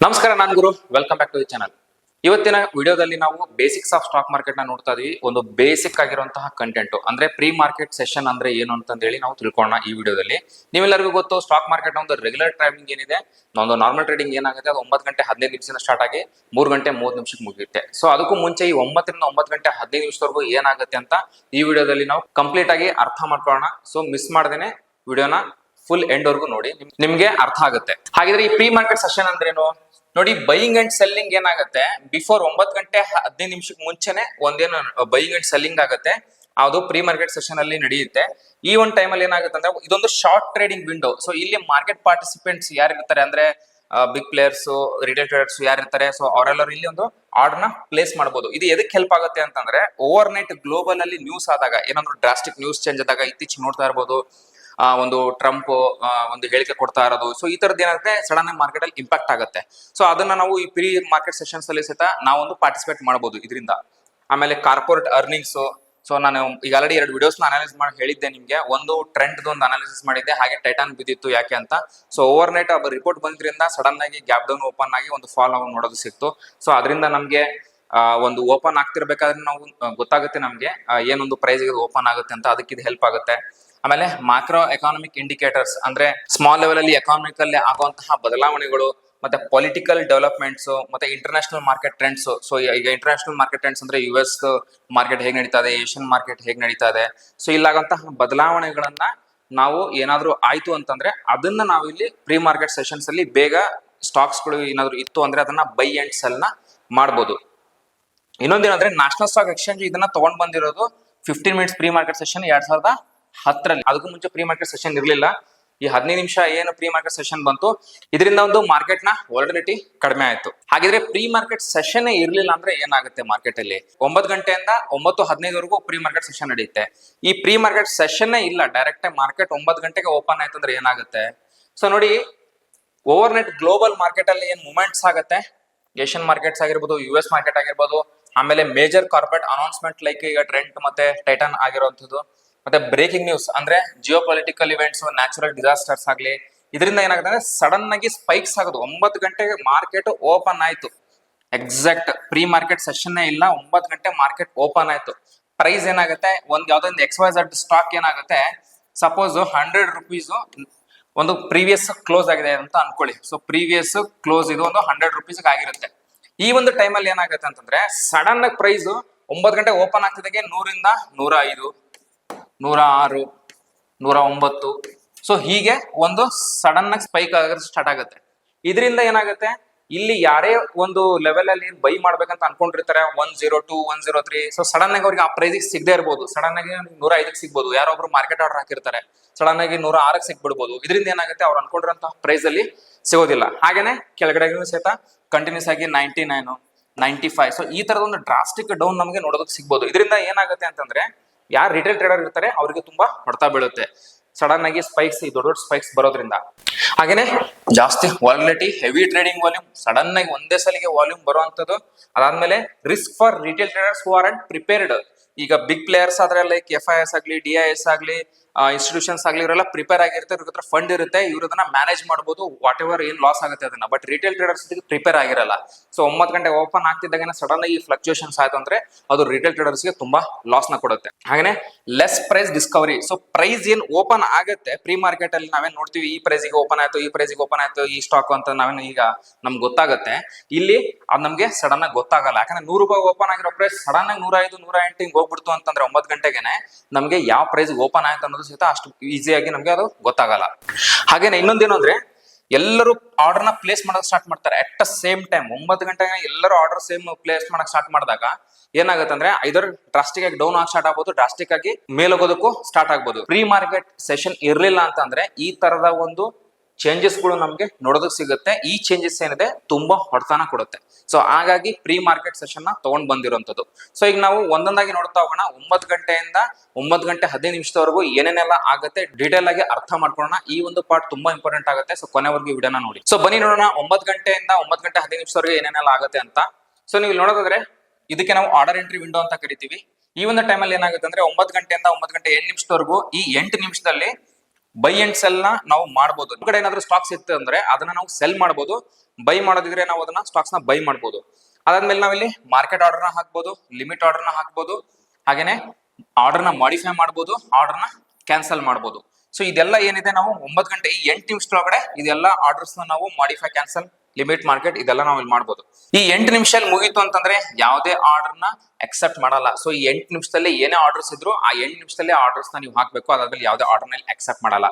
ನಮಸ್ಕಾರ, ನಾನು Guru. Welcome back to the channel. ಇವತ್ತಿನ ವಿಡಿಯೋದಲ್ಲಿ ನಾವು ಬೇಸಿಕ್ಸ್ ಆಫ್ ಸ್ಟಾಕ್ ಮಾರ್ಕೆಟ್ ನ ನೋಡ್ತಾ ಇದೀವಿ. ಒಂದು ಬೇಸಿಕ್ ಆಗಿರುವಂತಹ ಕಂಟೆಂಟ್ ಅಂದ್ರೆ ಪ್ರೀ ಮಾರ್ಕೆಟ್ ಸೆಷನ್ ಅಂದ್ರೆ ಏನು ಅಂತಂದೇಳಿ ನಾವು ತಿಳ್ಕೊಳ್ಳೋಣ ಈ ವಿಡಿಯೋದಲ್ಲಿ. ನೀವೆಲ್ಲರಿಗೂ ಗೊತ್ತು, ಸ್ಟಾಕ್ ಮಾರ್ಕೆಟ್ ಒಂದು ರೆಗ್ಯುಲರ್ ಟೈಮಿಂಗ್ ಏನಿದೆ, ಒಂದು ನಾರ್ಮಲ್ ಟ್ರೇಡಿಂಗ್ ಏನಾಗುತ್ತೆ ಅದು 9 ಗಂಟೆ 15 ನಿಮಿಷದಿಂದ ಸ್ಟಾರ್ಟ್ ಆಗಿ 3 ಗಂಟೆ 30 ನಿಮಿಷಕ್ಕೆ ಮುಗಿಯುತ್ತೆ. ಸೊ ಅದಕ್ಕೂ ಮುಂಚೆ ಈ 9 ರಿಂದ 9 ಗಂಟೆ 15 ನಿಮಿಷದವರೆಗೂ ಏನಾಗುತ್ತೆ ಅಂತ ಈ ವಿಡಿಯೋದಲ್ಲಿ ನಾವು ಕಂಪ್ಲೀಟ್ ಆಗಿ ಅರ್ಥ ಮಾಡ್ಕೊಳ್ಳೋಣ. ಸೊ ಮಿಸ್ ಮಾಡದೇನೆ ವಿಡಿಯೋನ ಫುಲ್ ಎಂಡ್ ವರ್ಗು ನೋಡಿ, ನಿಮ್ಗೆ ಅರ್ಥ ಆಗುತ್ತೆ. ಹಾಗಿದ್ರೆ ಈ ಪ್ರೀ ಮಾರ್ಕೆಟ್ ಸೆಷನ್ ಅಂದ್ರೇನು ನೋಡಿ. ಬೈಯಿಂಗ್ ಅಂಡ್ ಸೆಲ್ಲಿಂಗ್ ಏನಾಗುತ್ತೆ, ಬಿಫೋರ್ 9 ಗಂಟೆ 15 ನಿಮಿಷಕ್ಕೆ ಮುಂಚೆನೆ ಒಂದೇನು ಬೈಯಿಂಗ್ ಅಂಡ್ ಸೆಲ್ಲಿಂಗ್ ಆಗುತ್ತೆ, ಅದು ಪ್ರೀ ಮಾರ್ಕೆಟ್ ಸೆಷನ್ ಅಲ್ಲಿ ನಡೆಯುತ್ತೆ. ಈ ಒಂದು ಟೈಮ್ ಅಲ್ಲಿ ಏನಾಗುತ್ತೆ ಅಂದ್ರೆ ಇದೊಂದು ಶಾರ್ಟ್ ಟ್ರೇಡಿಂಗ್ ವಿಂಡೋ. ಸೊ ಇಲ್ಲಿ ಮಾರ್ಕೆಟ್ ಪಾರ್ಟಿಸಿಪೆಂಟ್ಸ್ ಯಾರು ಇರ್ತಾರೆ ಅಂದ್ರೆ ಬಿಗ್ ಪ್ಲೇಯರ್ಸ್, ರಿಟೇಲ್ ಟ್ರೇಡರ್ಸ್ ಯಾರು ಇರ್ತಾರೆ, ಸೊ ಅವರೆಲ್ಲರೂ ಇಲ್ಲಿ ಒಂದು ಆರ್ಡರ್ ನ ಪ್ಲೇಸ್ ಮಾಡಬಹುದು. ಇದು ಎದಕ್ಕೆ ಹೆಲ್ಪ್ ಆಗುತ್ತೆ ಅಂತಂದ್ರೆ ಓವರ್ ನೈಟ್ ಗ್ಲೋಬಲ್ ಅಲ್ಲಿ ನ್ಯೂಸ್ ಆದಾಗ, ಏನಾದ್ರು ಡ್ರಾಸ್ಟಿಕ್ ನ್ಯೂಸ್ ಚೇಂಜ್ ಆದಾಗ, ಇತ್ತೀಚೆಗೆ ನೋಡ್ತಾ ಇರಬಹುದು ಒಂದು ಟ್ರಂಪ್ ಒಂದು ಹೇಳಿಕೆ ಕೊಡ್ತಾ ಇರೋದು. ಸೊ ಈ ತರದ್ದು ಏನಾಗುತ್ತೆ, ಸಡನ್ ಆಗಿ ಮಾರ್ಕೆಟ್ ಅಲ್ಲಿ ಇಂಪ್ಯಾಕ್ಟ್ ಆಗುತ್ತೆ. ಸೊ ಅದನ್ನ ನಾವು ಈ ಪ್ರೀ ಮಾರ್ಕೆಟ್ ಸೆಷನ್ಸ್ ಅಲ್ಲಿ ಸಹಿತ ನಾವೊಂದು ಪಾರ್ಟಿಸಿಪೇಟ್ ಮಾಡಬಹುದು ಇದರಿಂದ. ಆಮೇಲೆ ಕಾರ್ಪೊರೇಟ್ ಅರ್ನಿಂಗ್ಸ್. ಸೊ ನಾನು ಈಗ ಆಲ್ರೆಡಿ 2 ವಿಡಿಯೋಸ್ ಅನಾಲಿಸ್ ಮಾಡಿ ಹೇಳಿದ್ದೆ ನಿಮ್ಗೆ. ಒಂದು ಟ್ರೆಂಡ್ ಒಂದು ಅನಾಲಿಸಿಸ್ ಮಾಡಿದ್ದೆ, ಹಾಗೆ ಟೈಟಾನ್ ಬಿದ್ದಿತ್ತು ಯಾಕೆ ಅಂತ. ಸೊ ಓವರ್ ನೈಟ್ ರಿಪೋರ್ಟ್ ಬಂದ್ರಿಂದ ಸಡನ್ ಆಗಿ ಗ್ಯಾಪ್ ಡೌನ್ ಓಪನ್ ಆಗಿ ಒಂದು ಫಾಲ್ ನಾವು ನೋಡೋದು ಸಿಕ್ತು. ಸೊ ಅದರಿಂದ ನಮ್ಗೆ ಒಂದು ಓಪನ್ ಆಗ್ತಿರ್ಬೇಕಾದ್ರೆ ನಾವು ಗೊತ್ತಾಗುತ್ತೆ ನಮ್ಗೆ ಏನೊಂದು ಪ್ರೈಸ್ ಓಪನ್ ಆಗುತ್ತೆ ಅಂತ, ಅದಕ್ಕೆ ಇದು ಹೆಲ್ಪ್ ಆಗುತ್ತೆ. ಆಮೇಲೆ ಮ್ಯಾಕ್ರೋ ಎಕಾನಮಿಕ್ ಇಂಡಿಕೇಟರ್ಸ್ ಅಂದ್ರೆ ಸ್ಮಾಲ್ ಲೆವೆಲ್ ಅಲ್ಲಿ ಎಕಾನಮಿಕ್ ಅಲ್ಲಿ ಆಗುವಂತಹ ಬದಲಾವಣೆಗಳು, ಮತ್ತೆ ಪೊಲಿಟಿಕಲ್ ಡೆವಲಪ್ಮೆಂಟ್ಸ್, ಮತ್ತೆ ಇಂಟರ್ನ್ಯಾಷನಲ್ ಮಾರ್ಕೆಟ್ ಟ್ರೆಂಡ್ಸ್. ಸೊ ಈಗ ಇಂಟರ್ನ್ಯಾಷನಲ್ ಮಾರ್ಕೆಟ್ ಟ್ರೆಂಡ್ಸ್ ಅಂದ್ರೆ US ಮಾರ್ಕೆಟ್ ಹೇಗೆ ನಡೀತಾ ಇದೆ, ಏಷ್ಯನ್ ಮಾರ್ಕೆಟ್ ಹೇಗೆ ನಡೀತಾ ಇದೆ. ಸೊ ಇಲ್ಲಾಗಂತಹ ಬದಲಾವಣೆಗಳನ್ನ ನಾವು ಏನಾದ್ರೂ ಆಯ್ತು ಅಂತಂದ್ರೆ ಅದನ್ನ ನಾವು ಇಲ್ಲಿ ಪ್ರೀ ಮಾರ್ಕೆಟ್ ಸೆಷನ್ಸ್ ಅಲ್ಲಿ ಬೇಗ ಸ್ಟಾಕ್ಸ್ ಗಳು ಏನಾದ್ರು ಇತ್ತು ಅಂದ್ರೆ ಅದನ್ನ ಬೈ ಅಂಡ್ ಸೆಲ್ ನ ಮಾಡ್ಬೋದು. ಇನ್ನೊಂದೇನಂದ್ರೆ ನ್ಯಾಷನಲ್ ಸ್ಟಾಕ್ ಎಕ್ಸ್ಚೇಂಜ್ ಇದನ್ನ ತಗೊಂಡ್ ಬಂದಿರೋದು 15 ಮಿನಿಟ್ಸ್ ಪ್ರೀ ಮಾರ್ಕೆಟ್ ಸೆಷನ್ 2010ರಲ್ಲಿ. ಅದಕ್ಕೂ ಮುಂಚೆ ಪ್ರೀ ಮಾರ್ಕೆಟ್ ಸೆಷನ್ ಇರಲಿಲ್ಲ. ಈ 15 ನಿಮಿಷ ಏನು ಪ್ರೀ ಮಾರ್ಕೆಟ್ ಸೆಷನ್ ಬಂತು, ಇದರಿಂದ ಒಂದು ಮಾರ್ಕೆಟ್ ನ ವಾಲಟಿಲಿಟಿ ಕಡಿಮೆ ಆಯ್ತು. ಹಾಗಿದ್ರೆ ಪ್ರೀ ಮಾರ್ಕೆಟ್ ಸೆಷನ್ ಇರ್ಲಿಲ್ಲ ಅಂದ್ರೆ ಏನಾಗುತ್ತೆ ಮಾರ್ಕೆಟ್ ಅಲ್ಲಿ? 9 ಗಂಟೆಯಿಂದ 9:15 ಪ್ರೀ ಮಾರ್ಕೆಟ್ ಸೆಷನ್ ನಡೆಯುತ್ತೆ. ಈ ಪ್ರೀ ಮಾರ್ಕೆಟ್ ಸೆಷನ್ ಇಲ್ಲ, ಡೈರೆಕ್ಟ್ ಮಾರ್ಕೆಟ್ 9 ಗಂಟೆಗೆ ಓಪನ್ ಆಯ್ತು ಅಂದ್ರೆ ಏನಾಗುತ್ತೆ? ಸೊ ನೋಡಿ, ಓವರ್ ನೈಟ್ ಗ್ಲೋಬಲ್ ಮಾರ್ಕೆಟ್ ಅಲ್ಲಿ ಏನ್ ಮೂವ್ಮೆಂಟ್ಸ್ ಆಗುತ್ತೆ, ಏಷ್ಯನ್ ಮಾರ್ಕೆಟ್ಸ್ ಆಗಿರ್ಬೋದು, US ಮಾರ್ಕೆಟ್ ಆಗಿರ್ಬೋದು, ಆಮೇಲೆ ಮೇಜರ್ ಕಾರ್ಪೊರೇಟ್ ಅನೌನ್ಸ್ಮೆಂಟ್ ಲೈಕ್ ಈಗ ಟ್ರೆಂಟ್ ಮತ್ತೆ ಟೈಟಾನ್ ಆಗಿರುವಂತದ್ದು, ಮತ್ತೆ ಬ್ರೇಕಿಂಗ್ ನ್ಯೂಸ್ ಅಂದ್ರೆ Jio political events, natural disasters ಆಗ್ಲಿ, ಇದರಿಂದ ಏನಾಗುತ್ತೆ ಅಂದ್ರೆ ಸಡನ್ ಆಗಿ ಸ್ಪೈಕ್ಸ್ ಆಗೋದು. 9 ಗಂಟೆಗೆ ಮಾರ್ಕೆಟ್ ಓಪನ್ ಆಯ್ತು, ಎಕ್ಸಾಕ್ಟ್ ಪ್ರೀ ಮಾರ್ಕೆಟ್ ಸೆಷನ್ ಇಲ್ಲ, 9 ಗಂಟೆ ಮಾರ್ಕೆಟ್ ಓಪನ್ ಆಯ್ತು. ಪ್ರೈಸ್ ಏನಾಗುತ್ತೆ, ಯಾವ್ದೋ ಒಂದು XYZ ಸ್ಟಾಕ್ ಏನಾಗುತ್ತೆ, ಸಪೋಸ್ 100 ರುಪೀಸ್ ಒಂದು ಪ್ರೀವಿಯಸ್ ಕ್ಲೋಸ್ ಆಗಿದೆ ಅಂತ ಅನ್ಕೊಳ್ಳಿ. ಸೊ ಪ್ರೀವಿಯಸ್ ಕ್ಲೋಸ್ ಇದು ಒಂದು 100 ರುಪೀಸ್ ಆಗಿರುತ್ತೆ. ಈ ಒಂದು ಟೈಮ್ ಅಲ್ಲಿ ಏನಾಗುತ್ತೆ ಅಂತಂದ್ರೆ ಸಡನ್ ಆಗಿ ಪ್ರೈಸ್ 9 ಗಂಟೆ ಓಪನ್ ಆಗ್ತಿದ್ದಾಗೆ 100 ರಿಂದ 105, 106, 109, ಸೊ ಹೀಗೆ ಒಂದು ಸಡನ್ ಆಗಿ ಸ್ಪೈಕ್ ಆಗೋದು ಸ್ಟಾರ್ಟ್ ಆಗುತ್ತೆ. ಇದರಿಂದ ಏನಾಗುತ್ತೆ, ಇಲ್ಲಿ ಯಾರೇ ಒಂದು ಲೆವೆಲ್ ಅಲ್ಲಿ ಬೈ ಮಾಡ್ಬೇಕಂತ ಅನ್ಕೊಂಡಿರ್ತಾರೆ 102, 103, ಸೊ ಸಡನ್ ಆಗಿ ಅವ್ರಿಗೆ ಆ ಪ್ರೈಸ್ ಸಿಗದೆ ಇರ್ಬೋದು. ಸಡನ್ ಆಗಿ 105 ಸಿಗ್ಬೋದು. ಯಾರೊಬ್ರು ಮಾರ್ಕೆಟ್ ಆರ್ಡರ್ ಹಾಕಿರ್ತಾರೆ, ಸಡನ್ ಆಗಿ 106 ಸಿಗ್ಬಿಡ್ಬೋದು. ಇದರಿಂದ ಏನಾಗುತ್ತೆ, ಅವ್ರು ಅನ್ಕೊಂಡಿರೋಂತಹ ಪ್ರೈಸ್ ಅಲ್ಲಿ ಸಿಗೋದಿಲ್ಲ. ಹಾಗೇನೆ ಕೆಳಗಡೆ ಸಹಿತ ಕಂಟಿನ್ಯೂಸ್ ಆಗಿ 99, 95, ಸೊ ಈ ತರದ ಒಂದು ಡ್ರಾಸ್ಟಿಕ್ ಡೌನ್ ನಮಗೆ ನೋಡೋದಕ್ಕೆ ಸಿಗ್ಬೋದು. ಇದರಿಂದ ಏನಾಗುತ್ತೆ ಅಂತಂದ್ರೆ ಯಾರು ರಿಟೇಲ್ ಟ್ರೇಡರ್ ಇರ್ತಾರೆ ಅವರಿಗೆ ತುಂಬಾ ಹೊಡೆತ ಬೀಳುತ್ತೆ, ಸಡನ್ ಆಗಿ ಸ್ಪೈಕ್ಸ್, ಈ ದೊಡ್ಡ ಸ್ಪೈಕ್ಸ್ ಬರೋದ್ರಿಂದ. ಹಾಗೇನೆ ಜಾಸ್ತಿ ವಾಲಿಟಿ, ಹೆವಿ ಟ್ರೇಡಿಂಗ್ ವಾಲ್ಯೂಮ್, ಸಡನ್ ಆಗಿ ಒಂದೇ ಸಲಿಗೆ ವಾಲ್ಯೂಮ್ ಬರುವಂತದ್ದು. ಅದಾದ್ಮೇಲೆ risk for retail traders who are and prepared. ಈಗ ಬಿಗ್ ಪ್ಲೇಯರ್ಸ್ ಆದ್ರೆ ಲೈಕ್ FIS ಆಗ್ಲಿ, DIS ಆಗ್ಲಿ, ಇನ್ಸ್ಟಿಟ್ಯೂಷನ್ಸ್ ಆಗ್ಲಿ, ಇವರೆಲ್ಲ ಪ್ರಿಪೇರ್ ಆಗಿರುತ್ತೆ, ಇವ್ರ ಹತ್ರ ಫಂಡ್ ಇರುತ್ತೆ, ಇವ್ರ ಅದನ್ನ ಮ್ಯಾನೇಜ್ ಮಾಡಬಹುದು, ವಾಟ್ ಎವರ್ ಏನ್ ಲಾಸ್ ಆಗುತ್ತೆ ಅದನ್ನ. ಬಟ್ ರಿಟೇಲ್ ಟ್ರೇಡರ್ಸ್ ಪ್ರಿಪೇರ್ ಆಗಿರಲ್ಲ. ಸೊ 9 ಗಂಟೆ ಓಪನ್ ಆಗ್ತಿದ್ದಾಗ ಸಡನ್ ಆಗಿ ಫ್ಲಕ್ಚುಯೇಷನ್ಸ್ ಆಯ್ತು ಅಂದ್ರೆ ಅದು ರಿಟೇಲ್ ಟ್ರೇಡರ್ಸ್ ಗೆ ತುಂಬಾ ಲಾಸ್ ನ ಕೊಡುತ್ತೆ. ಹಾಗೆ less price discovery. So price ಏನ್ ಓಪನ್ ಆಗುತ್ತೆ ಪ್ರೀ ಮಾರ್ಕೆಟ್ ಅಲ್ಲಿ, ನಾವೇನ್ ನೋಡ್ತೀವಿ ಈ ಪ್ರೈಸ್ಗೆ ಓಪನ್ ಆಯ್ತು, ಈ ಪ್ರೈಸ್ಗೆ ಓಪನ್ ಆಯ್ತು ಈ ಸ್ಟಾಕ್ ಅಂತ ನಾವೇನು ಈಗ ನಮ್ಗೆ ಗೊತ್ತಾಗುತ್ತೆ. ಇಲ್ಲಿ ಅದು ನಮ್ಗೆ ಸಡನ್ ಆಗಿ ಗೊತ್ತಾಗಲ್ಲ. ಯಾಕಂದ್ರೆ 100 ರೂಪಾಯಿ ಓಪನ್ ಆಗಿರೋ ಪ್ರೈಸ್ ಸಡನ್ ಆಗಿ 105, 108 ಹಿಂಗ್ ಹೋಗ್ಬಿಡ್ತು ಅಂತಂದ್ರೆ 9 ಗಂಟೆಗೆನೆ ನಮ್ಗೆ ಯಾವ ಪ್ರೈಸ್ ಓಪನ್ ಆಯ್ತು ಅನ್ನೋದು ಸಹಿತ ಅಷ್ಟು ಈಸಿಯಾಗಿ ನಮ್ಗೆ ಅದು ಗೊತ್ತಾಗಲ್ಲ. ಹಾಗೇನೆ ಇನ್ನೊಂದೇನು ಅಂದ್ರೆ ಎಲ್ಲರೂ ಆರ್ಡರ್ ನ ಪ್ಲೇಸ್ ಮಾಡಕ್ ಸ್ಟಾರ್ಟ್ ಮಾಡ್ತಾರೆ ಅಟ್ ದ ಸೇಮ್ ಟೈಮ್. 9 ಗಂಟೆಗೆ ಎಲ್ಲರೂ ಆರ್ಡರ್ ಸೇಮ್ ಪ್ಲೇಸ್ ಮಾಡಕ್ ಸ್ಟಾರ್ಟ್ ಮಾಡಿದಾಗ ಏನಾಗುತ್ತೆ ಅಂದ್ರೆ ಐದರ್ ಡ್ರಾಸ್ಟಿಕ್ ಆಗಿ ಡೌನ್ ಆಗಿ ಸ್ಟಾರ್ಟ್ ಆಗ್ಬೋದು, ಡ್ರಾಸ್ಟಿಕ್ ಆಗಿ ಮೇಲೋಗೋದಕ್ಕೂ ಸ್ಟಾರ್ಟ್ ಆಗ್ಬೋದು. ಪ್ರೀ ಮಾರ್ಕೆಟ್ ಸೆಷನ್ ಇರ್ಲಿಲ್ಲ ಅಂತಂದ್ರೆ ಈ ತರದ ಒಂದು ಚೇಂಜಸ್ ಗಳು ನಮ್ಗೆ ನೋಡೋದಕ್ಕೆ ಸಿಗುತ್ತೆ. ಈ ಚೇಂಜಸ್ ಏನಿದೆ ತುಂಬಾ ಹೊಡೆತನ ಕೊಡುತ್ತೆ. ಸೊ ಹಾಗಾಗಿ ಪ್ರೀ ಮಾರ್ಕೆಟ್ ಸೆಷನ್ ನ ತಗೊಂಡ್ ಬಂದಿರುವಂತದ್ದು. ಸೊ ಈಗ ನಾವು ಒಂದೊಂದಾಗಿ ನೋಡ್ತಾ ಹೋಗೋಣ. 9 ಗಂಟೆಯಿಂದ 9 ಗಂಟೆ 15 ನಿಮಿಷದವರೆಗೂ ಏನೇನೆಲ್ಲ ಆಗುತ್ತೆ ಡೀಟೇಲ್ ಆಗಿ ಅರ್ಥ ಮಾಡ್ಕೊಳ್ಳೋಣ. ಈ ಒಂದು ಪಾರ್ಟ್ ತುಂಬಾ ಇಂಪಾರ್ಟೆಂಟ್ ಆಗುತ್ತೆ. ಸೊ ಕೊನೆವರೆಗೂ ವಿಡಿಯೋನ ನೋಡಿ. ಸೊ ಬನ್ನಿ ನೋಡೋಣ 9 ಗಂಟೆಯಿಂದ 9 ಗಂಟೆ 15 ನಿಮಿಷದವರೆಗೂ ಏನೇನೆಲ್ಲ ಆಗುತ್ತೆ ಅಂತ. ಸೊ ನೀವು ನೋಡೋದಾದ್ರೆ ಇದಕ್ಕೆ ನಾವು ಆರ್ಡರ್ ಎಂಟ್ರಿ ವಿಂಡೋ ಅಂತ ಕರಿತೀವಿ. ಈ ಒಂದು ಟೈಮಲ್ಲಿ ಏನಾಗುತ್ತೆ ಅಂದ್ರೆ 9 ಗಂಟೆಯಿಂದ 9 ಗಂಟೆ 8 ನಿಮಿಷದವರೆಗೂ ಈ 8 ನಿಮಿಷದಲ್ಲಿ ಬೈ ಅಂಡ್ ಸೆಲ್ ನ ನಾವು ಮಾಡಬಹುದು. ನಮ್ಮ ಕಡೆ ಏನಾದ್ರು ಸ್ಟಾಕ್ಸ್ ಇತ್ತು ಅಂದ್ರೆ ಅದನ್ನ ನಾವು ಸೆಲ್ ಮಾಡಬಹುದು. ಬೈ ಮಾಡೋದಿದ್ರೆ ನಾವು ಅದನ್ನ ಸ್ಟಾಕ್ಸ್ ನ ಬೈ ಮಾಡಬಹುದು. ಅದಾದ್ಮೇಲೆ ನಾವಿಲ್ಲಿ ಮಾರ್ಕೆಟ್ ಆರ್ಡರ್ ನ ಹಾಕ್ಬಹುದು, ಲಿಮಿಟ್ ಆರ್ಡರ್ ನ ಹಾಕ್ಬಹುದು, ಹಾಗೇನೆ ಆರ್ಡರ್ ನ ಮಾಡಿಫೈ ಮಾಡಬಹುದು, ಆರ್ಡರ್ ನ ಕ್ಯಾನ್ಸಲ್ ಮಾಡಬಹುದು. ಸೊ ಇದೆಲ್ಲ ಏನಿದೆ ನಾವು 9 ಗಂಟೆ ಈ 8 ನಿಮಿಷದೊಳಗಡೆ ಇದೆಲ್ಲ ಆರ್ಡರ್ಸ್ ನ ನಾವು ಮಾಡಿಫೈ, ಕ್ಯಾನ್ಸಲ್, ಲಿಮಿಟ್, ಮಾರ್ಕೆಟ್ ಇದೆಲ್ಲ ನಾವು ಇಲ್ಲಿ ಮಾಡಬಹುದು. ಈ 8 ನಿಮಿಷದಲ್ಲಿ ಮುಗೀತು ಅಂತಂದ್ರೆ ಯಾವುದೇ ಆರ್ಡರ್ ನ ಅಕ್ಸೆಪ್ಟ್ ಮಾಡಲ್ಲ. ಸೊ ಈ 8 ನಿಮಿಷದಲ್ಲಿ ಏನೇ ಆರ್ಡರ್ಸ್ ಇದ್ರು ಆ 8 ನಿಮಿಷದಲ್ಲಿ ಆರ್ಡರ್ಸ್ ನ ನೀವು ಹಾಕ್ಬೇಕು. ಅದಾದ್ಮೇಲೆ ಯಾವುದೇ ಆರ್ಡರ್ ನಲ್ಲಿ ಅಕ್ಸೆಪ್ಟ್ ಮಾಡಲ್ಲ.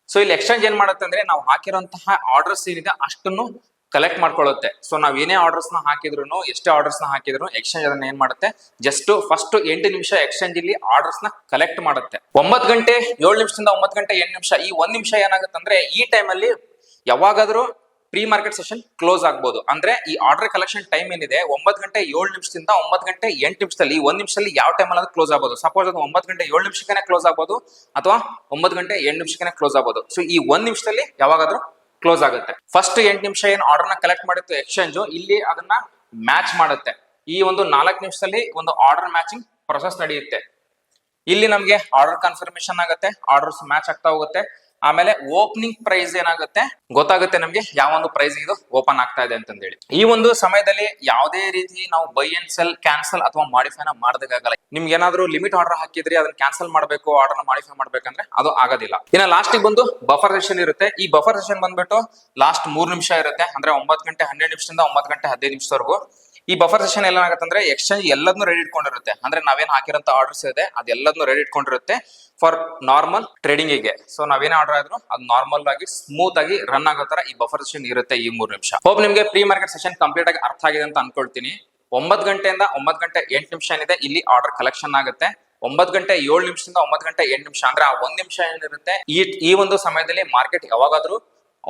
ಸೊ ಇಲ್ಲಿ ಎಕ್ಸ್ಚೇಂಜ್ ಏನ್ ಮಾಡುತ್ತೆ ಅಂದ್ರೆ ನಾವು ಹಾಕಿರುವಂತಹ ಆರ್ಡರ್ಸ್ ಏನಿದೆ ಅಷ್ಟನ್ನು ಕಲೆಕ್ಟ್ ಮಾಡ್ಕೊಳ್ಳುತ್ತೆ. ಸೊ ನಾವ್ ಏನೇ ಆರ್ಡರ್ಸ್ ನ ಹಾಕಿದ್ರು, ಎಷ್ಟೇ ಆರ್ಡರ್ಸ್ ನ ಹಾಕಿದ್ರು ಎಕ್ಸ್ಚೇಂಜ್ ಅದನ್ನ ಏನ್ ಮಾಡುತ್ತೆ, ಜಸ್ಟ್ ಫಸ್ಟ್ 8 ನಿಮಿಷ ಎಕ್ಸ್ಚೇಂಜ್ ಇಲ್ಲಿ ಆರ್ಡರ್ಸ್ ನ ಕಲೆಕ್ಟ್ ಮಾಡುತ್ತೆ. 9 ಗಂಟೆ 7 ನಿಮಿಷದಿಂದ 9 ಗಂಟೆ 8 ನಿಮಿಷ ಈ 1 ನಿಮಿಷ ಏನಾಗುತ್ತೆ ಅಂದ್ರೆ ಈ ಟೈಮ್ ಅಲ್ಲಿ ಯಾವಾಗಾದ್ರೂ ಪ್ರೀ ಮಾರ್ಕೆಟ್ ಸೆಷನ್ ಕ್ಲೋಸ್ ಆಗ್ಬೋದು. ಅಂದ್ರೆ ಈ ಆರ್ಡರ್ ಕಲೆಕ್ಷನ್ ಟೈಮ್ ಏನಿದೆ 9 ಗಂಟೆ 7 ನಿಮಿಷದಿಂದ 9 ಗಂಟೆ 8 ನಿಮಿಷದಲ್ಲಿ ಈ 1 ನಿಮಿಷದಲ್ಲಿ ಯಾವ ಟೈಮ್ ಅಲ್ಲಿ ಕ್ಲೋಸ್ ಆಗ್ಬೋದು. ಸಪೋಸ್ ಅದು 9 ಗಂಟೆ 7 ನಿಮಿಷಕ್ಕೆ ಕ್ಲೋಸ್ ಆಗ್ಬೋದು ಅಥವಾ 9 ಗಂಟೆ 8 ನಿಮಿಷಕ್ಕೆ ಕ್ಲೋಸ್ ಆಗ್ಬೋದು. ಸೊ ಈ 1 ನಿಮಿಷದಲ್ಲಿ ಯಾವಾಗಾದ್ರೂ ಕ್ಲೋಸ್ ಆಗುತ್ತೆ. ಫಸ್ಟ್ 8 ನಿಮಿಷ ಏನ್ ಆರ್ಡರ್ ನ ಕಲೆಕ್ಟ್ ಮಾಡಿತ್ತು ಎಕ್ಸ್ಚೇಂಜ್, ಇಲ್ಲಿ ಅದನ್ನ ಮ್ಯಾಚ್ ಮಾಡುತ್ತೆ. ಈ ಒಂದು 4 ನಿಮಿಷದಲ್ಲಿ ಒಂದು ಆರ್ಡರ್ ಮ್ಯಾಚಿಂಗ್ ಪ್ರೊಸೆಸ್ ನಡೆಯುತ್ತೆ. ಇಲ್ಲಿ ನಮ್ಗೆ ಆರ್ಡರ್ ಕನ್ಫರ್ಮೇಶನ್ ಆಗುತ್ತೆ, ಆರ್ಡರ್ಸ್ ಮ್ಯಾಚ್ ಆಗ್ತಾ ಹೋಗುತ್ತೆ. ಆಮೇಲೆ ಓಪನಿಂಗ್ ಪ್ರೈಸ್ ಏನಾಗುತ್ತೆ ಗೊತ್ತಾಗುತ್ತೆ ನಮ್ಗೆ ಯಾವ ಒಂದು ಪ್ರೈಸ್ ಇದು ಓಪನ್ ಆಗ್ತಾ ಇದೆ ಅಂತಂದೇಳಿ. ಈ ಒಂದು ಸಮಯದಲ್ಲಿ ಯಾವುದೇ ರೀತಿ ನಾವು ಬೈ ಅಂಡ್ ಸೆಲ್, ಕ್ಯಾನ್ಸಲ್ ಅಥವಾ ಮಾಡಿಫೈನ ಮಾಡೋದಕ್ಕಾಗಲ್ಲ. ನಿಮ್ಗೆ ಏನಾದ್ರು ಲಿಮಿಟ್ ಆರ್ಡರ್ ಹಾಕಿದ್ರಿ ಅದನ್ನ ಕ್ಯಾನ್ಸಲ್ ಮಾಡಬೇಕು, ಆರ್ಡರ್ ಮಾಡಿಫೈ ಮಾಡ್ಬೇಕಂದ್ರೆ ಅದು ಆಗೋದಿಲ್ಲ. ಇನ್ನ ಲಾಸ್ಟ್ ಬಂದು ಬಫರ್ ಸೆಷನ್ ಇರುತ್ತೆ. ಈ ಬಫರ್ ಸೆಷನ್ ಬಂದ್ಬಿಟ್ಟು ಲಾಸ್ಟ್ 3 ನಿಮಿಷ ಇರುತ್ತೆ. ಅಂದ್ರೆ 9 ಗಂಟೆ 12 ನಿಮಿಷದಿಂದ 9 ಗಂಟೆ 15 ನಿಮಿಷದವರೆಗೂ. ಈ ಬಫರ್ ಸೆಷನ್ ಏನಾಗುತ್ತೆ ಅಂದ್ರೆ ಎಕ್ಸ್ಚೇಂಜ್ ಎಲ್ಲದನ್ನು ರೆಡಿ ಇಟ್ಕೊಂಡಿರುತ್ತೆ. ಅಂದ್ರೆ ನಾವೇನ್ ಹಾಕಿರೋಂತ ಆರ್ಡರ್ಸ್ ಇದೆ ಅದೆಲ್ಲದನ್ನು ರೆಡಿ ಇಟ್ಕೊಂಡಿರುತ್ತೆ ಫಾರ್ ನಾರ್ಮಲ್ ಟ್ರೇಡಿಂಗ್ ಗೆ. ಸೊ ನಾವೇನೇ ಆರ್ಡರ್ ಆದ್ರೂ ಅದು ನಾರ್ಮಲ್ ಆಗಿ ಸ್ಮೂತ್ ಆಗಿ ರನ್ ಆಗೋ ತರ ಈ ಬಫರ್ ಸೆಷನ್ ಇರುತ್ತೆ ಈ 3 ನಿಮಿಷ. ಹೋಪ್ ನಿಮ್ಗೆ ಪ್ರೀ ಮಾರ್ಕೆಟ್ ಸೆಷನ್ ಕಂಪ್ಲೀಟ್ ಆಗಿ ಅರ್ಥ ಆಗಿದೆ ಅಂತ ಅನ್ಕೊಳ್ತೀನಿ. 9 ಗಂಟೆಯಿಂದ 9 ಗಂಟೆ 8 ನಿಮಿಷ ಏನಿದೆ ಇಲ್ಲಿ ಆರ್ಡರ್ ಕಲೆಕ್ಷನ್ ಆಗುತ್ತೆ. 9 ಗಂಟೆ 7 ನಿಮಿಷದಿಂದ 9 ಗಂಟೆ 8 ನಿಮಿಷ ಅಂದ್ರೆ ಆ 1 ನಿಮಿಷ ಏನಿರುತ್ತೆ ಈ ಒಂದು ಸಮಯದಲ್ಲಿ ಮಾರ್ಕೆಟ್ ಯಾವಾಗಾದ್ರೂ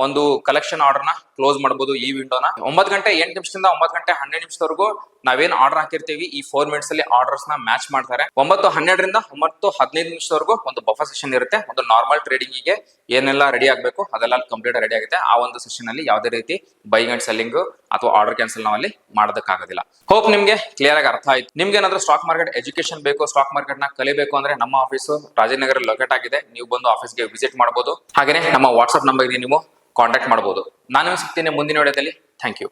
ಒಂದು ಕಲೆಕ್ಷನ್ ಆರ್ಡರ್ ನ ಕ್ಲೋಸ್ ಮಾಡಬಹುದು ಈ ವಿಂಡೋನ. 9 ಗಂಟೆ 8 ನಿಮಿಷದಿಂದ 9 ಗಂಟೆ 12 ನಿಮಿಷದವರೆಗೂ ನಾವೇನ್ ಆರ್ಡರ್ ಹಾಕಿರ್ತೀವಿ ಈ 4 ಮಿನಿಟ್ಸ್ ಅಲ್ಲಿ ಆರ್ಡರ್ಸ್ ನ ಮ್ಯಾಚ್ ಮಾಡ್ತಾರೆ. 9:12 ರಿಂದ 9:15 ನಿಮಿಷದವರೆಗೂ ಒಂದು ಬಫರ್ ಸೆಷನ್ ಇರುತ್ತೆ. ಒಂದು ನಾರ್ಮಲ್ ಟ್ರೇಡಿಂಗ್ ಗೆ ಏನೆಲ್ಲ ರೆಡಿ ಆಗ್ಬೇಕು ಅದೆಲ್ಲ ಕಂಪ್ಲೀಟ್ ರೆಡಿ ಆಗುತ್ತೆ. ಆ ಒಂದು ಸೆಷನ್ ಅಲ್ಲಿ ಯಾವುದೇ ರೀತಿ ಬೈಂಗ್ ಅಂಡ್ ಸೆಲ್ಲಿಂಗ್ ಅಥವಾ ಆರ್ಡರ್ ಕ್ಯಾನ್ಸಲ್ ನಾವಲ್ಲಿ ಮಾಡೋದಕ್ಕಾಗೋದಿಲ್ಲ. ಹೋಪ್ ನಿಮ್ಗೆ ಕ್ಲಿಯರ್ ಆಗಿ ಅರ್ಥ ಆಯ್ತು. ನಿಮ್ಗೆ ಏನಾದ್ರು ಸ್ಟಾಕ್ ಮಾರ್ಕೆಟ್ ಎಜುಕೇಶನ್ ಬೇಕು, ಸ್ಟಾಕ್ ಮಾರ್ಕೆಟ್ ನ ಕಲಿಬೇಕು ಅಂದ್ರೆ ನಮ್ಮ ಆಫೀಸು ರಾಜನಗರ ಲೊಕೇಟ್ ಆಗಿದೆ. ನೀವು ಬಂದು ಆಫೀಸ್ಗೆ ವಿಸಿಟ್ ಮಾಡಬಹುದು. ಹಾಗೇನೆ ನಮ್ಮ ವಾಟ್ಸ್ಆಪ್ ನಂಬರ್ ಗೆ ನೀವು ಕಾಂಟ್ಯಾಕ್ಟ್ ಮಾಡಬಹುದು. ನಾನು ಸಿಗ್ತೀನಿ ಮುಂದಿನ ವಿಡಿಯೋದಲ್ಲಿ. Thank you.